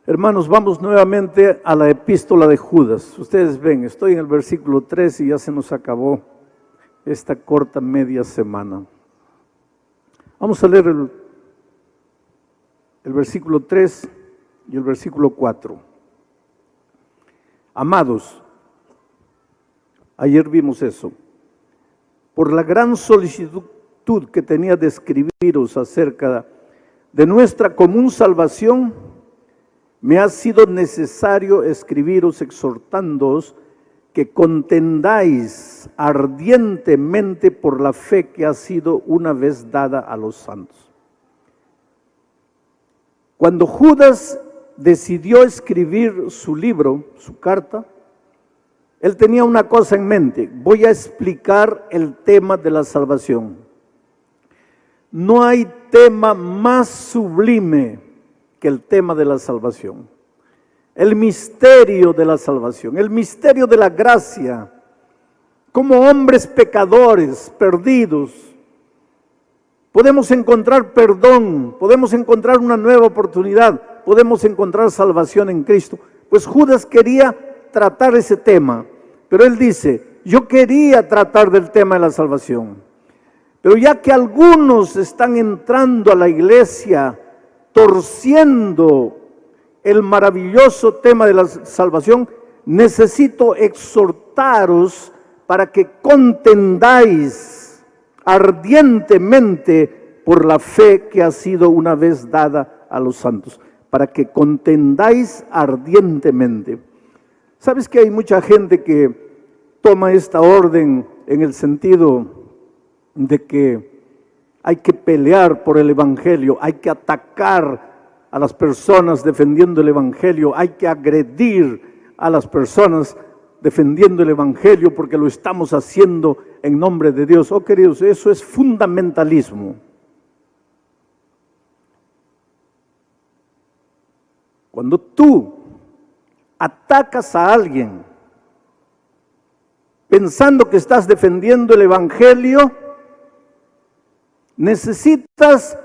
Hermanos, vamos nuevamente a la epístola de Judas. Ustedes ven, estoy en el versículo 3 y ya se nos acabó esta corta media semana. Vamos a leer el versículo 3 y el versículo 4. Amados, ayer vimos eso. Por la gran solicitud que tenía de escribiros acerca de nuestra común salvación, me ha sido necesario escribiros exhortándoos que contendáis ardientemente por la fe que ha sido una vez dada a los santos. Cuando Judas decidió escribir su libro, su carta, él tenía una cosa en mente: voy a explicar el tema de la salvación. No hay tema más sublime que el tema de la salvación. El misterio de la salvación, el misterio de la gracia. Como hombres pecadores, perdidos, podemos encontrar perdón, podemos encontrar una nueva oportunidad, podemos encontrar salvación en Cristo. Pues Judas quería tratar ese tema, pero él dice: yo quería tratar del tema de la salvación, pero ya que algunos están entrando a la iglesia torciendo el maravilloso tema de la salvación, necesito exhortaros para que contendáis ardientemente por la fe que ha sido una vez dada a los santos. Para que contendáis ardientemente. ¿Sabes que hay mucha gente que toma esta orden en el sentido de que hay que pelear por el evangelio, hay que atacar a las personas defendiendo el evangelio, hay que agredir a las personas defendiendo el evangelio porque lo estamos haciendo en nombre de Dios? Oh, queridos, eso es fundamentalismo. Cuando tú atacas a alguien pensando que estás defendiendo el evangelio, necesitas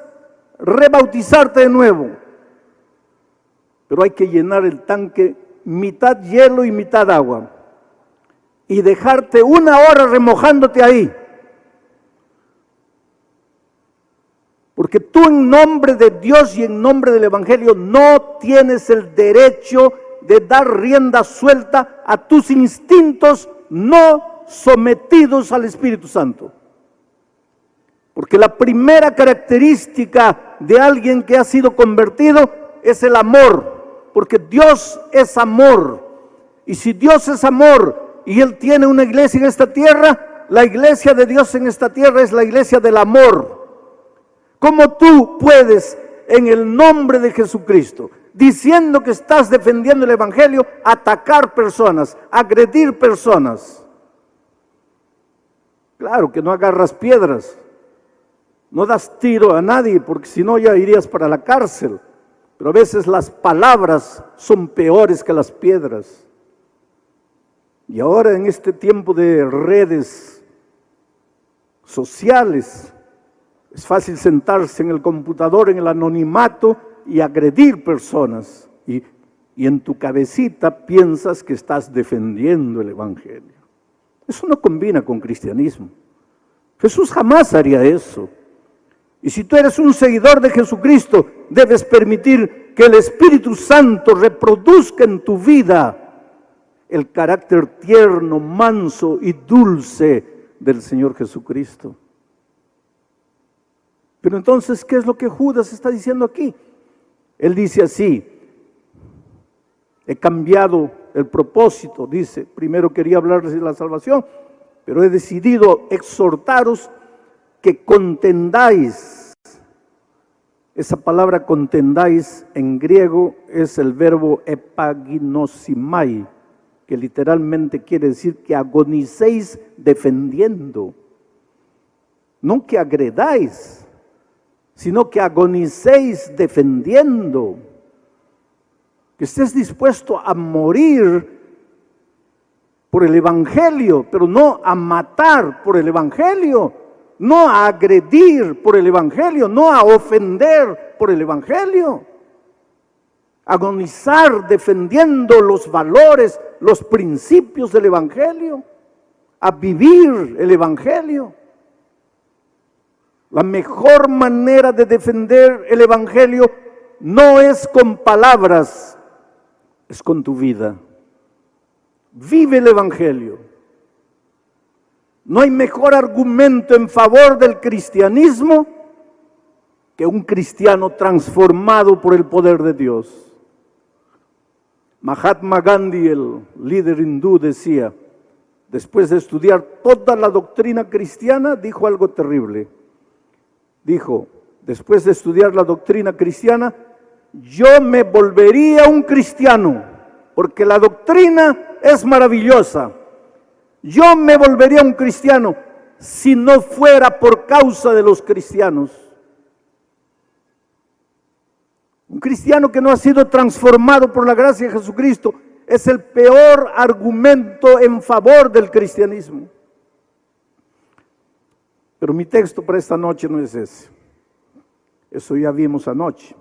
rebautizarte de nuevo. Pero hay que llenar el tanque mitad hielo y mitad agua y dejarte una hora remojándote ahí. Porque tú, en nombre de Dios y en nombre del evangelio, no tienes el derecho de dar rienda suelta a tus instintos no sometidos al Espíritu Santo. Porque la primera característica de alguien que ha sido convertido es el amor, porque Dios es amor. Y si Dios es amor y Él tiene una iglesia en esta tierra, la iglesia de Dios en esta tierra es la iglesia del amor. ¿Cómo tú puedes, en el nombre de Jesucristo, diciendo que estás defendiendo el evangelio, atacar personas, agredir personas? Claro que no agarras piedras, no das tiro a nadie, porque si no ya irías para la cárcel. Pero a veces las palabras son peores que las piedras. Y ahora, en este tiempo de redes sociales, es fácil sentarse en el computador, en el anonimato, y agredir personas. Y en tu cabecita piensas que estás defendiendo el evangelio. Eso no combina con cristianismo. Jesús jamás haría eso. Y si tú eres un seguidor de Jesucristo, debes permitir que el Espíritu Santo reproduzca en tu vida el carácter tierno, manso y dulce del Señor Jesucristo. Pero entonces, ¿qué es lo que Judas está diciendo aquí? Él dice así: he cambiado el propósito, dice. Primero quería hablarles de la salvación, pero he decidido exhortaros que contendáis. Esa palabra contendáis en griego es el verbo epaginosimai, que literalmente quiere decir que agonicéis defendiendo. No que agredáis, sino que agonicéis defendiendo. Que estés dispuesto a morir por el evangelio, pero no a matar por el evangelio, no a agredir por el evangelio, no a ofender por el evangelio. agonizar defendiendo los valores, los principios del Evangelio, a vivir el Evangelio. La mejor manera de defender el Evangelio no es con palabras, es con tu vida. Vive el Evangelio. No hay mejor argumento en favor del cristianismo que un cristiano transformado por el poder de Dios. Mahatma Gandhi, el líder hindú, decía, después de estudiar toda la doctrina cristiana, dijo algo terrible. Dijo, después de estudiar la doctrina cristiana, yo me volvería un cristiano, porque la doctrina es maravillosa. Yo me volvería un cristiano si no fuera por causa de los cristianos. Un cristiano que no ha sido transformado por la gracia de Jesucristo es el peor argumento en favor del cristianismo. Pero mi texto para esta noche no es ese. Eso ya vimos anoche.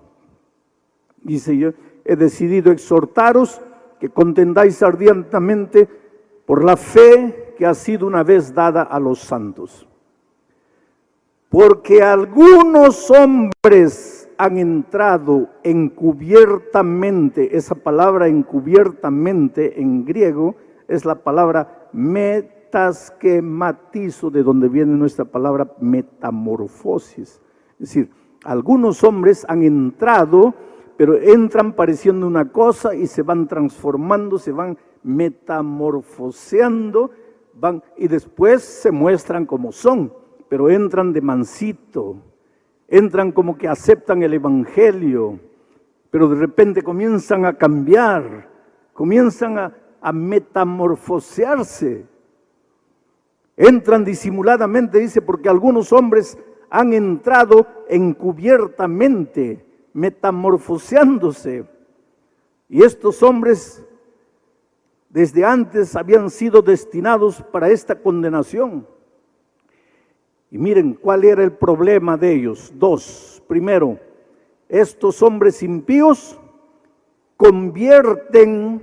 Dice, yo he decidido exhortaros que contendáis ardientemente por la fe que ha sido una vez dada a los santos. Porque algunos hombres han entrado encubiertamente, esa palabra encubiertamente en griego es la palabra metaschematizo, de donde viene nuestra palabra metamorfosis. Es decir, algunos hombres han entrado, pero entran pareciendo una cosa y se van transformando, se van metamorfoseando, y después se muestran como son, pero entran de mansito, entran como que aceptan el Evangelio, pero de repente comienzan a cambiar, comienzan a metamorfosearse. Entran disimuladamente, dice, porque algunos hombres han entrado encubiertamente, metamorfoseándose. Y estos hombres desde antes habían sido destinados para esta condenación. Y miren cuál era el problema de ellos. Dos. Primero, estos hombres impíos convierten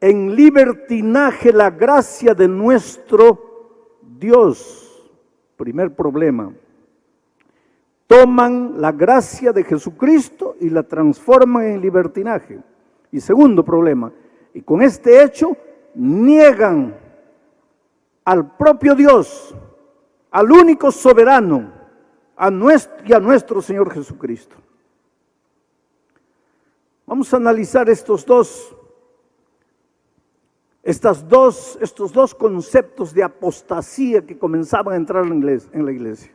en libertinaje la gracia de nuestro Dios. Primer problema. Toman la gracia de Jesucristo y la transforman en libertinaje. Y segundo problema, y con este hecho niegan al propio Dios, al único soberano, a nuestro Señor Jesucristo. Vamos a analizar estos dos conceptos de apostasía que comenzaban a entrar en la iglesia.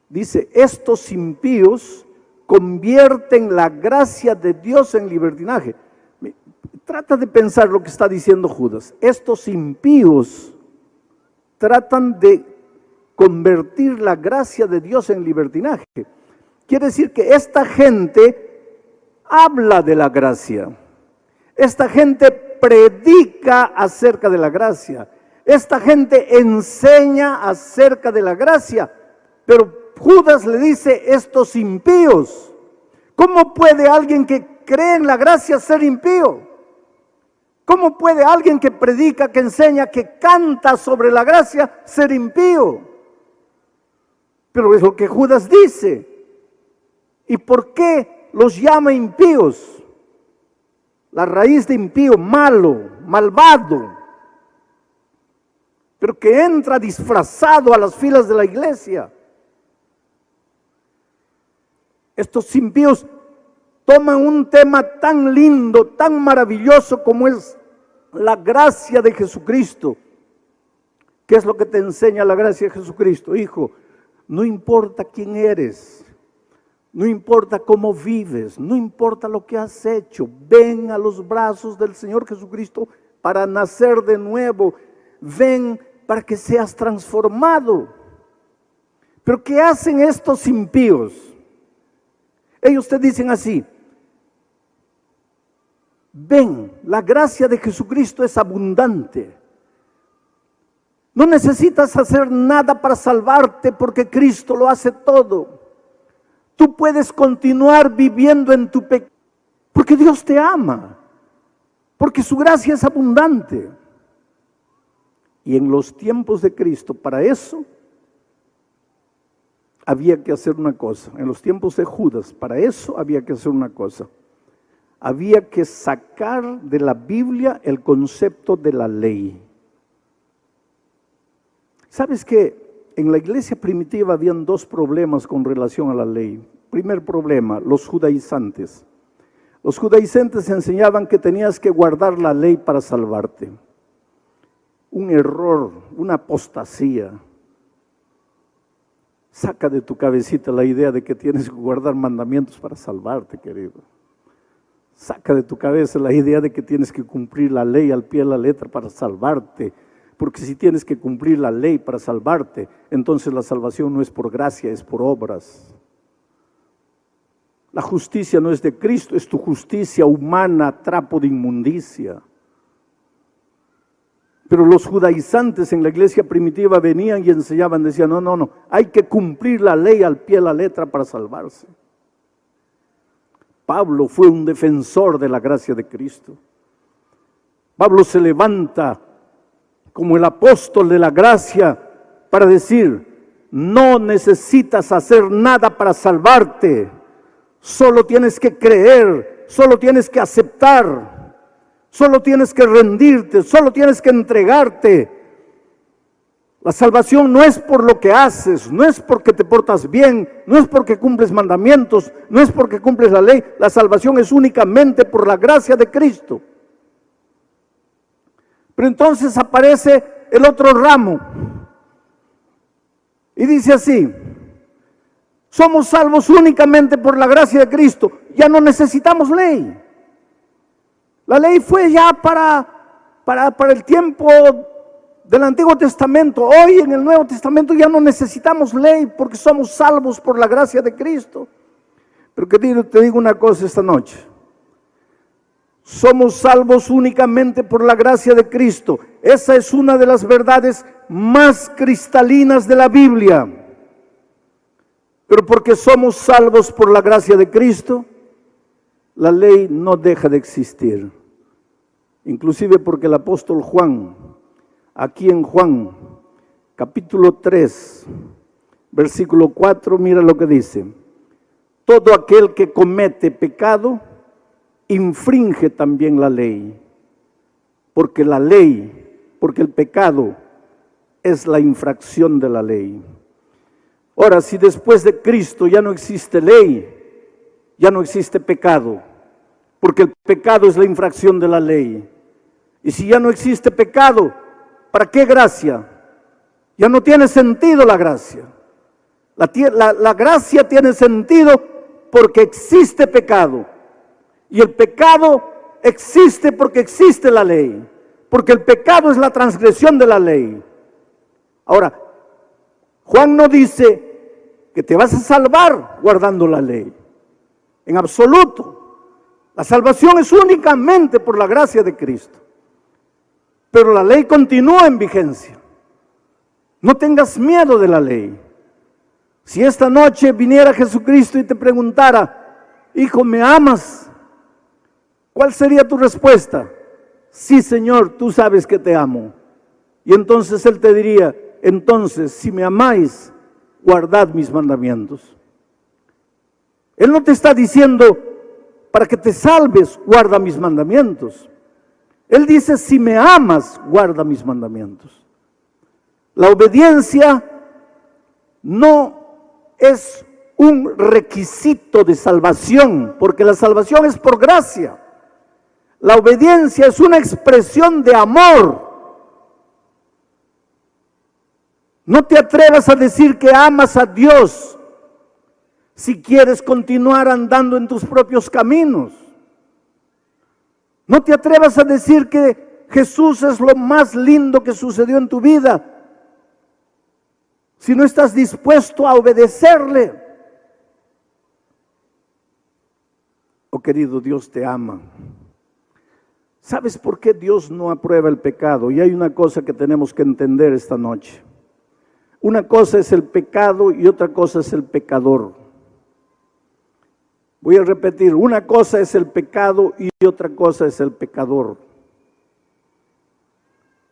Dice, estos impíos convierten la gracia de Dios en libertinaje. Trata de pensar lo que está diciendo Judas. Estos impíos tratan de convertir la gracia de Dios en libertinaje. Quiere decir que esta gente habla de la gracia. Esta gente predica acerca de la gracia. Esta gente enseña acerca de la gracia. Pero Judas le dice, estos impíos. ¿Cómo puede alguien que cree en la gracia ser impío? ¿Cómo puede alguien que predica, que enseña, que canta sobre la gracia ser impío? Pero es lo que Judas dice. ¿Y por qué los llama impíos? La raíz de impío, malo, malvado, pero que entra disfrazado a las filas de la iglesia. Estos impíos toman un tema tan lindo, tan maravilloso como es la gracia de Jesucristo. ¿Qué es lo que te enseña la gracia de Jesucristo? Hijo, no importa quién eres, no importa cómo vives, no importa lo que has hecho, ven a los brazos del Señor Jesucristo para nacer de nuevo, ven para que seas transformado. Pero ¿qué hacen estos impíos? Ellos te dicen así, ven, la gracia de Jesucristo es abundante. No necesitas hacer nada para salvarte porque Cristo lo hace todo. Tú puedes continuar viviendo en tu pecado. Porque Dios te ama, porque su gracia es abundante. Y en los tiempos de Cristo, para eso había que hacer una cosa. En los tiempos de Judas, para eso había que hacer una cosa. Había que sacar de la Biblia el concepto de la ley. ¿Sabes qué? En la iglesia primitiva habían dos problemas con relación a la ley. Primer problema, los judaizantes. Los judaizantes enseñaban que tenías que guardar la ley para salvarte. Un error, una apostasía. Saca de tu cabecita la idea de que tienes que guardar mandamientos para salvarte, querido. Saca de tu cabeza la idea de que tienes que cumplir la ley al pie de la letra para salvarte. Porque si tienes que cumplir la ley para salvarte, entonces la salvación no es por gracia, es por obras. La justicia no es de Cristo, es tu justicia humana, trapo de inmundicia. Pero los judaizantes en la iglesia primitiva venían y enseñaban, decían, no, hay que cumplir la ley al pie de la letra para salvarse. Pablo fue un defensor de la gracia de Cristo. Pablo se levanta como el apóstol de la gracia para decir, no necesitas hacer nada para salvarte, solo tienes que creer, solo tienes que aceptar, solo tienes que rendirte, solo tienes que entregarte. La salvación no es por lo que haces, no es porque te portas bien, no es porque cumples mandamientos, no es porque cumples la ley, la salvación es únicamente por la gracia de Cristo. Pero entonces aparece el otro ramo y dice así, somos salvos únicamente por la gracia de Cristo, ya no necesitamos ley. La ley fue ya para el tiempo del Antiguo Testamento. Hoy en el Nuevo Testamento ya no necesitamos ley porque somos salvos por la gracia de Cristo. Pero querido, te digo una cosa esta noche. Somos salvos únicamente por la gracia de Cristo. Esa es una de las verdades más cristalinas de la Biblia. Pero porque somos salvos por la gracia de Cristo, la ley no deja de existir. Inclusive porque el apóstol Juan, aquí en Juan, capítulo 3, versículo 4, mira lo que dice. Todo aquel que comete pecado, infringe también la ley, porque el pecado es la infracción de la ley. Ahora, si después de Cristo ya no existe ley, ya no existe pecado, porque el pecado es la infracción de la ley. Y si ya no existe pecado, ¿para qué gracia? Ya no tiene sentido la gracia. La gracia tiene sentido porque existe pecado. Y el pecado existe porque existe la ley, porque el pecado es la transgresión de la ley. Ahora, Juan no dice que te vas a salvar guardando la ley, en absoluto. La salvación es únicamente por la gracia de Cristo, pero la ley continúa en vigencia. No tengas miedo de la ley. Si esta noche viniera Jesucristo y te preguntara, hijo, ¿me amas? ¿Cuál sería tu respuesta? Sí, Señor, tú sabes que te amo. Y entonces Él te diría, entonces, si me amáis, guardad mis mandamientos. Él no te está diciendo, para que te salves, guarda mis mandamientos. Él dice, si me amas, guarda mis mandamientos. La obediencia no es un requisito de salvación, porque la salvación es por gracia. La obediencia es una expresión de amor. No te atrevas a decir que amas a Dios si quieres continuar andando en tus propios caminos. No te atrevas a decir que Jesús es lo más lindo que sucedió en tu vida si no estás dispuesto a obedecerle. Oh querido, Dios te ama. ¿Sabes por qué Dios no aprueba el pecado? Y hay una cosa que tenemos que entender esta noche. Una cosa es el pecado y otra cosa es el pecador. Voy a repetir, una cosa es el pecado y otra cosa es el pecador.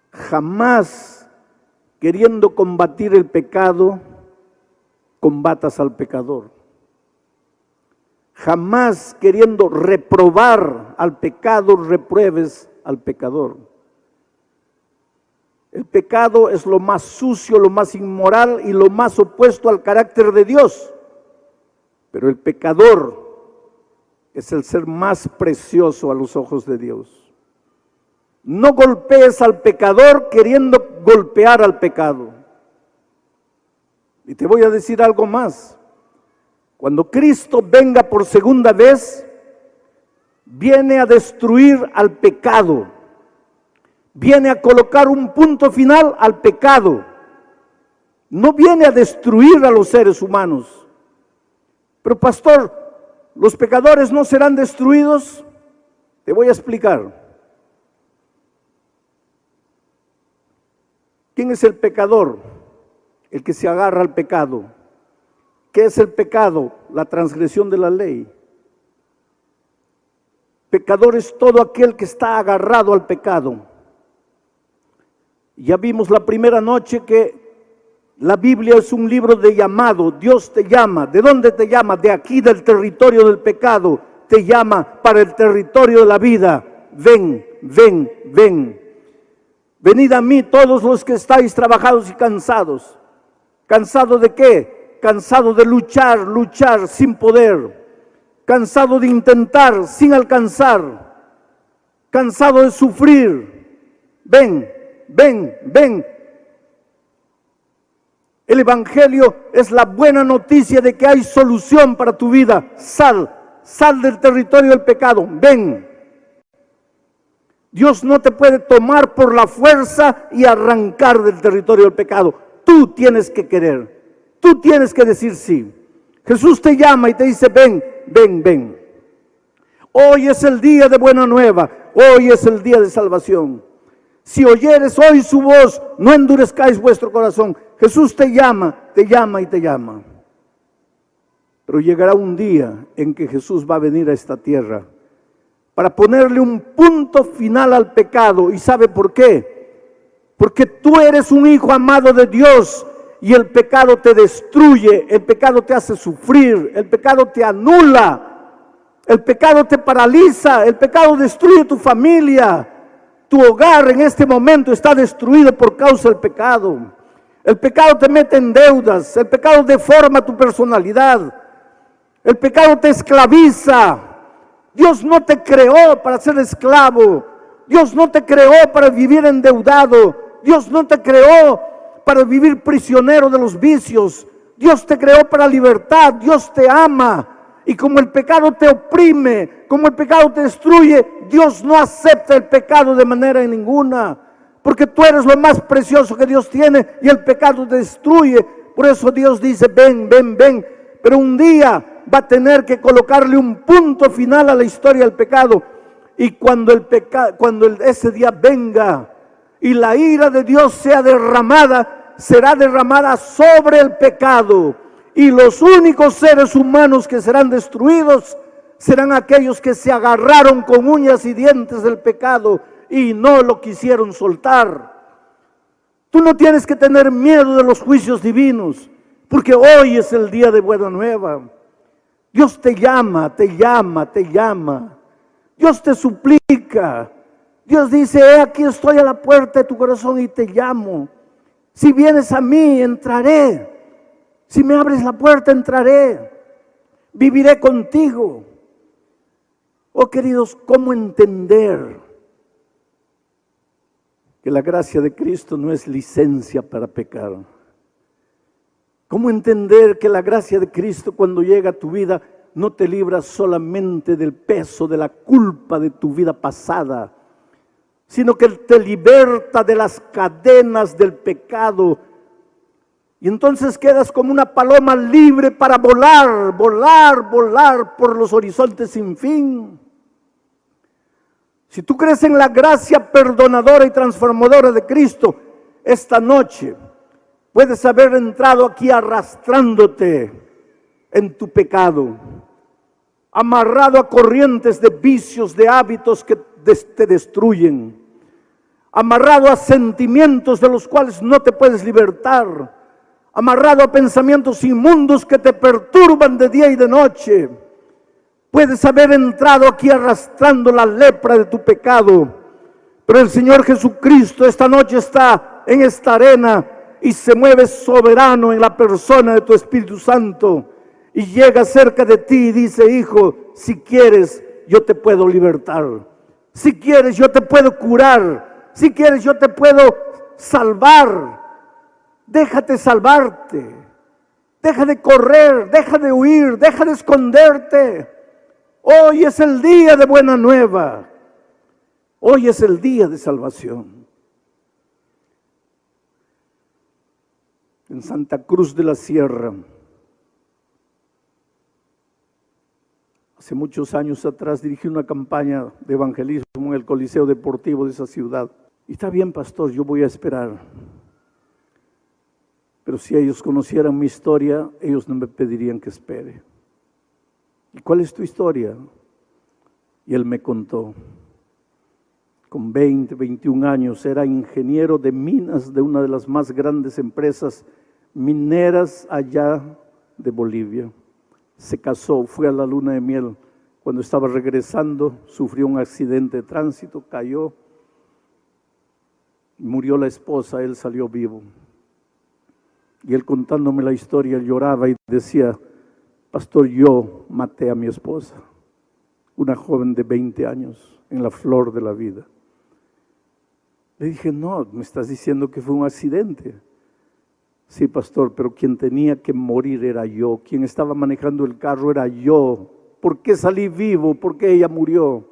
Jamás queriendo combatir el pecado, combatas al pecador. Jamás queriendo reprobar al pecado, repruebes al pecador. El pecado es lo más sucio, lo más inmoral y lo más opuesto al carácter de Dios. Pero el pecador es el ser más precioso a los ojos de Dios. No golpees al pecador queriendo golpear al pecado. Y te voy a decir algo más. Cuando Cristo venga por segunda vez, viene a destruir al pecado. Viene a colocar un punto final al pecado. No viene a destruir a los seres humanos. Pero pastor, ¿los pecadores no serán destruidos? Te voy a explicar. ¿Quién es el pecador? El que se agarra al pecado. ¿Qué es el pecado? La transgresión de la ley. Pecador es todo aquel que está agarrado al pecado. Ya vimos la primera noche que la Biblia es un libro de llamado. Dios te llama. ¿De dónde te llama? De aquí, del territorio del pecado. Te llama para el territorio de la vida. Ven, ven, ven. Venid a mí todos los que estáis trabajados y cansados. ¿Cansado de qué? Cansado de luchar, luchar sin poder. Cansado de intentar sin alcanzar. Cansado de sufrir. Ven, ven, ven. El Evangelio es la buena noticia de que hay solución para tu vida. Sal, sal del territorio del pecado. Ven. Dios no te puede tomar por la fuerza y arrancar del territorio del pecado. Tú tienes que querer. Tú tienes que decir sí. Jesús te llama y te dice, ven, ven, ven. Hoy es el día de buena nueva. Hoy es el día de salvación. Si oyeres hoy su voz, no endurezcáis vuestro corazón. Jesús te llama y te llama. Pero llegará un día en que Jesús va a venir a esta tierra para ponerle un punto final al pecado. ¿Y sabe por qué? Porque tú eres un hijo amado de Dios y el pecado te destruye, el pecado te hace sufrir, el pecado te anula, el pecado te paraliza, el pecado destruye tu familia. Tu hogar en este momento está destruido por causa del pecado. El pecado te mete en deudas, el pecado deforma tu personalidad, el pecado te esclaviza. Dios no te creó para ser esclavo. Dios no te creó para vivir endeudado. Dios no te creó para vivir prisionero de los vicios. Dios te creó para libertad. Dios te ama. Y como el pecado te oprime, como el pecado te destruye, Dios no acepta el pecado de manera ninguna. Porque tú eres lo más precioso que Dios tiene y el pecado te destruye. Por eso Dios dice, ven, ven, ven. Pero un día va a tener que colocarle un punto final a la historia del pecado. Y cuando ese día venga y la ira de Dios sea derramada, será derramada sobre el pecado. Y los únicos seres humanos que serán destruidos serán aquellos que se agarraron con uñas y dientes del pecado y no lo quisieron soltar. Tú no tienes que tener miedo de los juicios divinos, porque hoy es el día de buena nueva. Dios te llama, te llama, te llama. Dios te suplica. Dios dice, aquí estoy a la puerta de tu corazón y te llamo. Si vienes a mí, entraré. Si me abres la puerta, entraré. Viviré contigo. Oh queridos, ¿cómo entender que la gracia de Cristo no es licencia para pecar? ¿Cómo entender que la gracia de Cristo cuando llega a tu vida no te libra solamente del peso, de la culpa de tu vida pasada, sino que te liberta de las cadenas del pecado? Y entonces quedas como una paloma libre para volar, volar, volar por los horizontes sin fin. Si tú crees en la gracia perdonadora y transformadora de Cristo, esta noche puedes haber entrado aquí arrastrándote en tu pecado. amarrado a corrientes de vicios, de hábitos que te destruyen, amarrado a sentimientos de los cuales no te puedes libertar, amarrado a pensamientos inmundos que te perturban de día y de noche. Puedes haber entrado aquí arrastrando la lepra de tu pecado, pero el Señor Jesucristo esta noche está en esta arena y se mueve soberano en la persona de tu Espíritu Santo y llega cerca de ti y dice: hijo, si quieres yo te puedo libertar, si quieres yo te puedo curar, si quieres yo te puedo salvar. Déjate salvarte, deja de correr, deja de huir, deja de esconderte. Hoy es el día de buena nueva, hoy es el día de salvación. En Santa Cruz de la Sierra, hace muchos años atrás, dirigí una campaña de evangelismo en el Coliseo Deportivo de esa ciudad. Y está bien, pastor, yo voy a esperar. Pero si ellos conocieran mi historia, ellos no me pedirían que espere. ¿Y cuál es tu historia? Y él me contó. Con 20, 21 años, era ingeniero de minas de una de las más grandes empresas mineras allá de Bolivia. Se casó, fue a la luna de miel. Cuando estaba regresando, sufrió un accidente de tránsito, cayó, murió la esposa, él salió vivo. Y él contándome la historia, lloraba y decía: pastor, yo maté a mi esposa, una joven de 20 años, en la flor de la vida. Le dije: no, me estás diciendo que fue un accidente. Sí, pastor, pero quien tenía que morir era yo, quien estaba manejando el carro era yo. ¿Por qué salí vivo? ¿Por qué ella murió?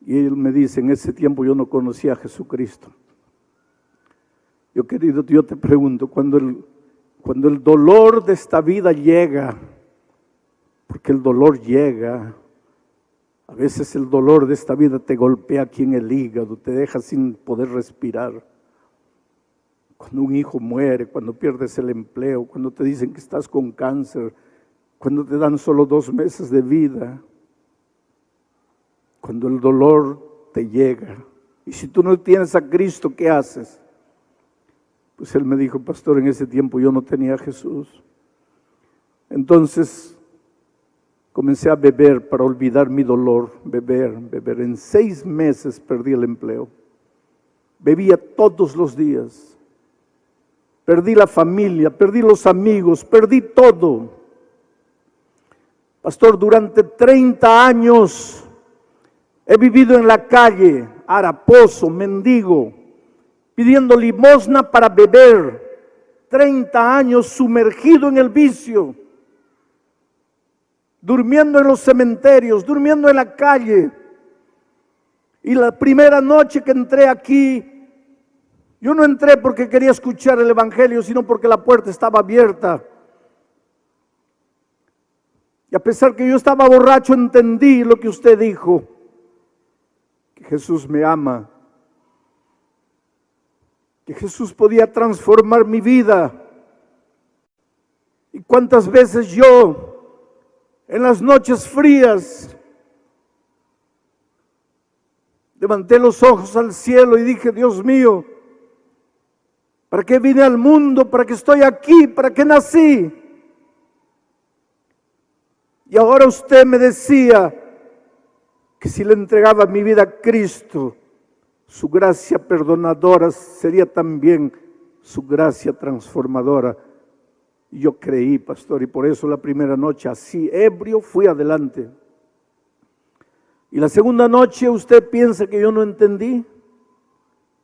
Y él me dice: en ese tiempo yo no conocía a Jesucristo. Yo, querido, yo te pregunto, cuando el dolor de esta vida llega, porque el dolor llega, a veces el dolor de esta vida te golpea aquí en el hígado, te deja sin poder respirar. Cuando un hijo muere, cuando pierdes el empleo, cuando te dicen que estás con cáncer, cuando te dan solo 2 meses de vida, cuando el dolor te llega. Y si tú no tienes a Cristo, ¿qué haces? Pues él me dijo: pastor, en ese tiempo yo no tenía a Jesús. Entonces comencé a beber para olvidar mi dolor, beber. En 6 meses perdí el empleo. Bebía todos los días. Perdí la familia, perdí los amigos, perdí todo. Pastor, durante 30 años he vivido en la calle, haraposo, mendigo, pidiendo limosna para beber. 30 años sumergido en el vicio, durmiendo en los cementerios, durmiendo en la calle. Y la primera noche que entré aquí, yo no entré porque quería escuchar el evangelio, sino porque la puerta estaba abierta. Y a pesar que yo estaba borracho, entendí lo que usted dijo, que Jesús me ama, que Jesús podía transformar mi vida. Y cuántas veces yo, en las noches frías, levanté los ojos al cielo y dije: Dios mío, ¿para qué vine al mundo? ¿Para qué estoy aquí? ¿Para qué nací? Y ahora usted me decía que si le entregaba mi vida a Cristo, su gracia perdonadora sería también su gracia transformadora. Y yo creí, pastor, y por eso la primera noche, así ebrio, fui adelante. Y la segunda noche, ¿usted piensa que yo no entendí?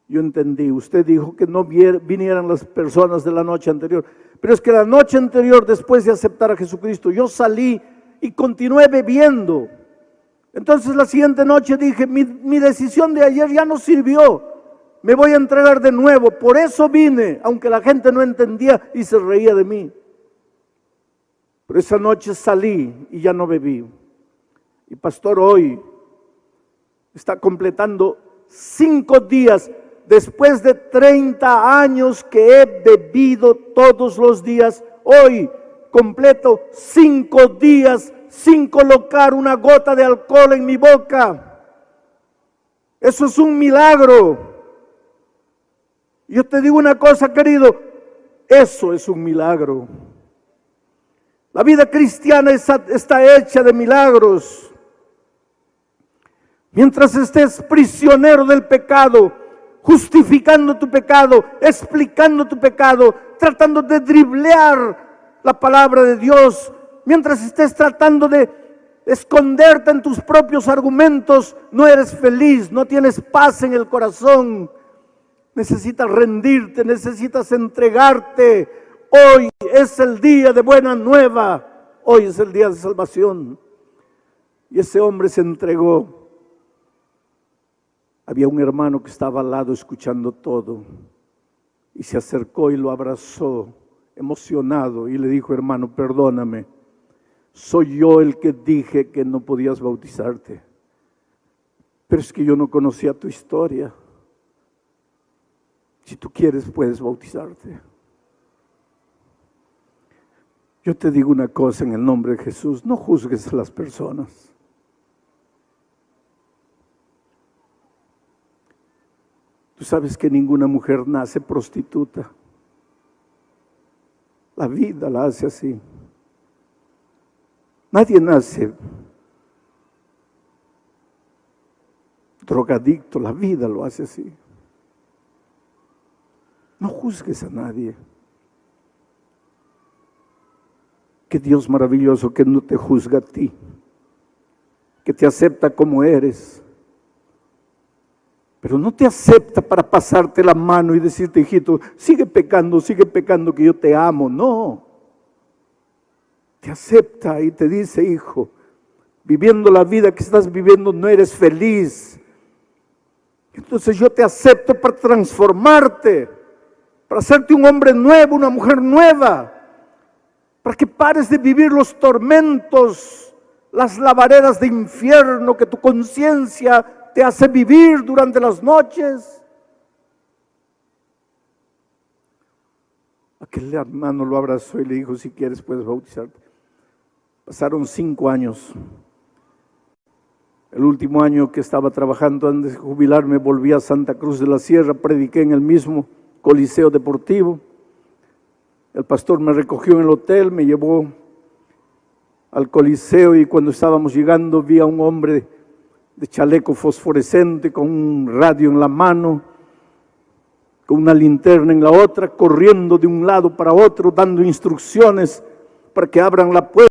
Yo entendí. Usted dijo que no vinieran las personas de la noche anterior, pero es que la noche anterior, después de aceptar a Jesucristo, yo salí y continué bebiendo. Entonces la siguiente noche dije: mi decisión de ayer ya no sirvió, me voy a entregar de nuevo. Por eso vine, aunque la gente no entendía y se reía de mí. Pero esa noche salí y ya no bebí. Y pastor, hoy está completando 5 días después de 30 años que he bebido todos los días. Hoy completo 5 días sin colocar una gota de alcohol en mi boca. Eso es un milagro. Yo te digo una cosa, querido, eso es un milagro. La vida cristiana está hecha de milagros. Mientras estés prisionero del pecado, justificando tu pecado, explicando tu pecado, tratando de driblear la palabra de Dios, mientras estés tratando de esconderte en tus propios argumentos, no eres feliz, no tienes paz en el corazón. Necesitas rendirte, necesitas entregarte. Hoy es el día de buena nueva, hoy es el día de salvación. Y ese hombre se entregó. Había un hermano que estaba al lado escuchando todo y se acercó y lo abrazó emocionado y le dijo: hermano, perdóname, soy yo el que dije que no podías bautizarte, pero es que yo no conocía tu historia. Si tú quieres, puedes bautizarte. Yo te digo una cosa en el nombre de Jesús: no juzgues a las personas. Tú sabes que ninguna mujer nace prostituta. La vida la hace así. Nadie nace drogadicto, la vida lo hace así. No juzgues a nadie. Qué Dios maravilloso que no te juzga a ti, que te acepta como eres. Pero no te acepta para pasarte la mano y decirte: hijito, sigue pecando, que yo te amo. No. Te acepta y te dice: hijo, viviendo la vida que estás viviendo no eres feliz. Entonces yo te acepto para transformarte, para hacerte un hombre nuevo, una mujer nueva, para que pares de vivir los tormentos, las lavaredas de infierno que tu conciencia te hace vivir durante las noches. Aquel hermano lo abrazó y le dijo: si quieres puedes bautizarte. Pasaron 5 años. El último año que estaba trabajando antes de jubilarme, volví a Santa Cruz de la Sierra, prediqué en el mismo Coliseo Deportivo. El pastor me recogió en el hotel, me llevó al Coliseo y cuando estábamos llegando vi a un hombre de chaleco fosforescente con un radio en la mano, con una linterna en la otra, corriendo de un lado para otro, dando instrucciones para que abran la puerta.